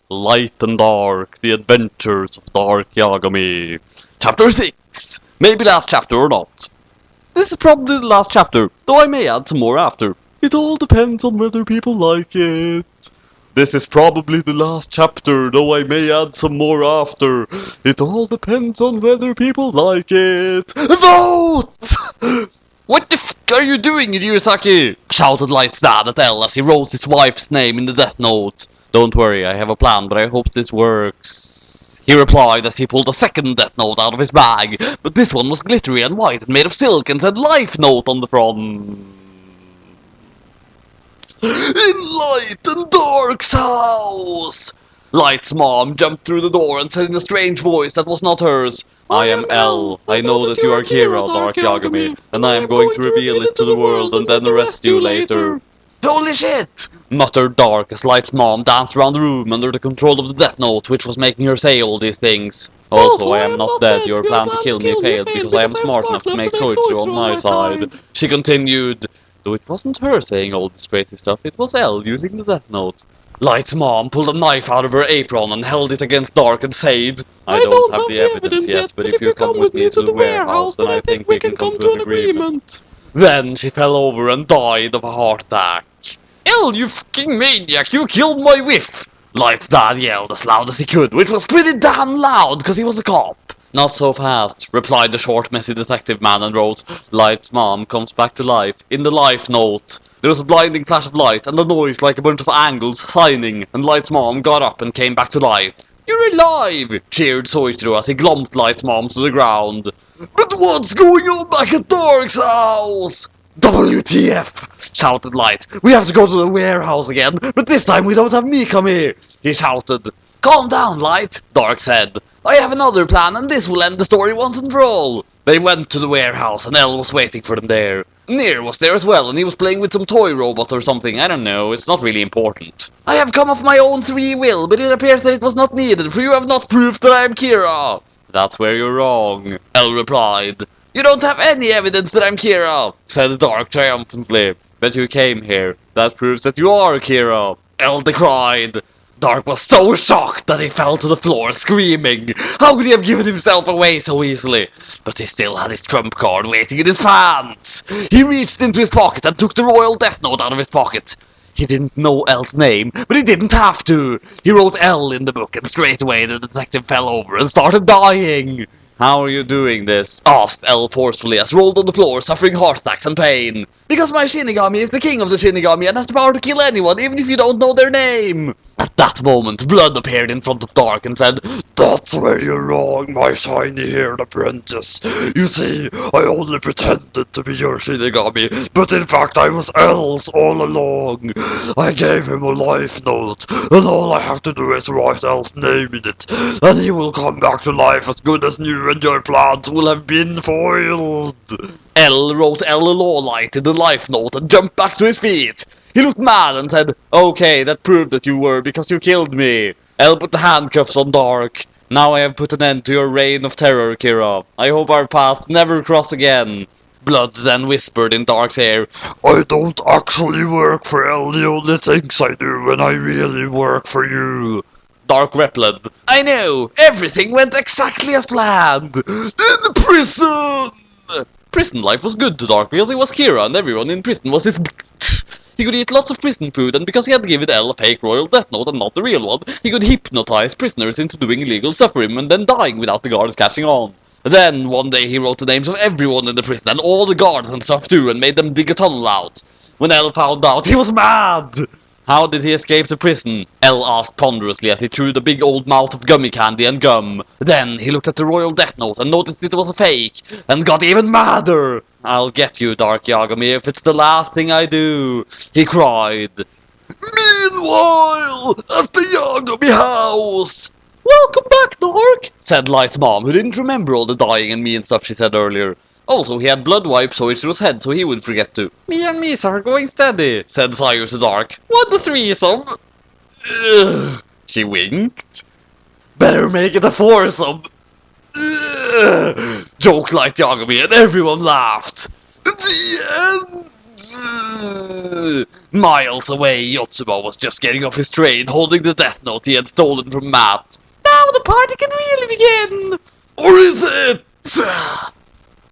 Light and Dark, The Adventures of Dark Yagami. Chapter 6! Maybe last chapter or not. This is probably the last chapter, though I may add some more after. It all depends on whether people like it. This is probably the last chapter, though I may add some more after. It all depends on whether people like it. Vote! What the f*** are you doing, Ryusaki? Shouted Light's dad at Elle as he wrote his wife's name in the death note. Don't worry, I have a plan, but I hope this works. He replied as he pulled a second death note out of his bag, but this one was glittery and white and made of silk and said Life Note on the front. In Light and Dark's house! Light's mom jumped through the door and said in a strange voice that was not hers, I am Elle. I know that you are Kira, Dark Yagami, and I am going to reveal it to the world and then arrest you later. Holy shit! Muttered Dark as Light's mom danced around the room under the control of the death note, which was making her say all these things. Also, I am not dead. Your plan to kill me failed because I am smart enough to make Soichiro on my side. She continued. Though it wasn't her saying all this crazy stuff, it was Elle using the death note. Light's mom pulled a knife out of her apron and held it against Dark and said, I don't have the evidence yet, but if you come with me to the warehouse, then I think we can come to an agreement. Then she fell over and died of a heart attack. Elle, you fucking maniac, you killed my wife! Light's dad yelled as loud as he could, which was pretty damn loud because he was a cop. Not so fast, replied the short, messy detective man and wrote, Light's mom comes back to life, in the life note. There was a blinding flash of light and a noise like a bunch of angels signing, and Light's mom got up and came back to life. You're alive! Cheered Soichiro as he glomped Light's mom to the ground. But what's going on back at Dark's house? WTF! Shouted Light. We have to go to the warehouse again, but this time we don't have me come here! He shouted. Calm down, Light, Dark said. I have another plan and this will end the story once and for all. They went to the warehouse and Elle was waiting for them there. Nier was there as well and he was playing with some toy robot or something, I don't know, it's not really important. I have come of my own free will, but it appears that it was not needed, for you have not proved that I am Kira. That's where you're wrong, Elle replied. You don't have any evidence that I'm Kira, said Dark triumphantly. But you came here. That proves that you are Kira, Elle decried. Dark was so shocked that he fell to the floor screaming. How could he have given himself away so easily? But he still had his trump card waiting in his pants. He reached into his pocket and took the royal death note out of his pocket. He didn't know Elle's name, but he didn't have to. He wrote Elle in the book and straight away the detective fell over and started dying. How are you doing this? Asked Elle forcefully as rolled on the floor suffering heart attacks and pain. Because my Shinigami is the king of the Shinigami and has the power to kill anyone even if you don't know their name. At that moment, Blood appeared in front of Dark and said, That's where you're wrong, my shiny-haired apprentice. You see, I only pretended to be your Shinigami, but in fact I was Elle's all along. I gave him a life note, and all I have to do is write Elle's name in it, and he will come back to life as good as new and your plans will have been foiled. Elle wrote Elle a Lawlight in the life note and jumped back to his feet. He looked mad and said, Okay, that proved that you were, because you killed me. Elle put the handcuffs on Dark. Now I have put an end to your reign of terror, Kira. I hope our paths never cross again. Blood then whispered in Dark's ear, I don't actually work for Elle, the only things I do when I really work for you. Dark replied, I know, everything went exactly as planned. In the prison! Prison life was good to Dark because he was Kira and everyone in prison was his... He could eat lots of prison food, and because he had given Elle a fake royal death note and not the real one, he could hypnotize prisoners into doing illegal stuff for him and then dying without the guards catching on. Then, one day he wrote the names of everyone in the prison and all the guards and stuff too and made them dig a tunnel out. When Elle found out, he was mad! How did he escape the prison? Elle asked ponderously as he chewed a big old mouth of gummy candy and gum. Then he looked at the royal death note and noticed it was a fake, and got even madder! I'll get you, Dark Yagami, if it's the last thing I do, he cried. Meanwhile, at the Yagami house! Welcome back, Dark, said Light's mom, who didn't remember all the dying and mean stuff she said earlier. Also, he had blood wipes Soichiro's head so he would forget to. Me and Misa are going steady, said Sire to Dark. What the threesome? Ugh, she winked. Better make it a foursome. Ugh, joked Light Yagami and everyone laughed. The end! Miles away, Yotsuba was just getting off his train, holding the death note he had stolen from Matt. Now the party can really begin! Or is it?